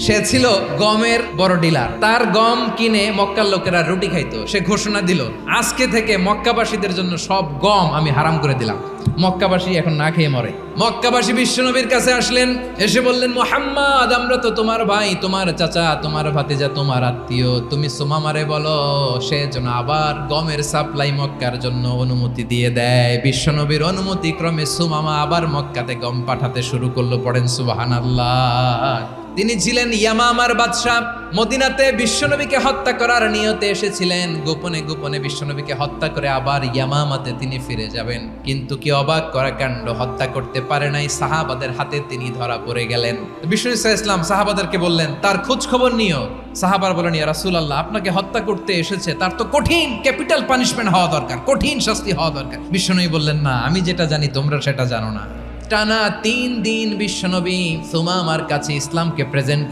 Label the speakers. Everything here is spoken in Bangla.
Speaker 1: সে ছিল গমের বড় ডিলার। তার গম কিনে মক্কার লোকেরা রুটি খাইতো। সে ঘোষণা দিল, আজকে থেকে মক্কাবাসীদের জন্য সব গম আমি হারাম করে দিলাম। মক্কাবাসী এখন না খেয়ে মরে। মক্কাবাসী বিশ্বনবীর কাছে আসলেন, এসে বললেন, মুহাম্মদ, আমরা তো তোমার ভাই, তোমার চাচা, তোমার ভাতিজা, তোমার আত্মীয়। তুমি সুমামারে বলো সে যেন আবার গমের সাপ্লাই মক্কার জন্য অনুমতি দিয়ে দেয়। বিশ্বনবীর অনুমতি ক্রমে সুমামা আবার মক্কাতে গম পাঠাতে শুরু করলো। পড়েন সুবহানাল্লাহ। তিনি ছিলেন ইয়ামামার বাদশা। মদিনাতে বিশ্বনবীকে হত্যা করার নিয়তে এসেছিলেন। গোপনে গোপনে বিশ্বনবীকে হত্যা করে আবার ইয়ামামাতে তিনি ফিরে যাবেন। কিন্তু কি অবাক করা কাণ্ড, হত্যা করতে পারে নাই, সাহাবাদের হাতে তিনি ধরা পড়ে গেলেন। বিষ্ণু ইসলাম সাহাবাদেরকে বললেন, তার খোঁজ খবর নিও। সাহাবার বলেন, ইয়া রাসূলুল্লাহ, আপনাকে হত্যা করতে এসেছে, তার তো কঠিন ক্যাপিটাল পানিশমেন্ট হওয়া দরকার, কঠিন শাস্তি হওয়া দরকার। বিশ্বনবী বললেন, না, আমি যেটা জানি তোমরা সেটা জানো না। টানা 3 দিন বিশ্বনবী সুমামার কাছে ইসলামকে প্রেজেন্ট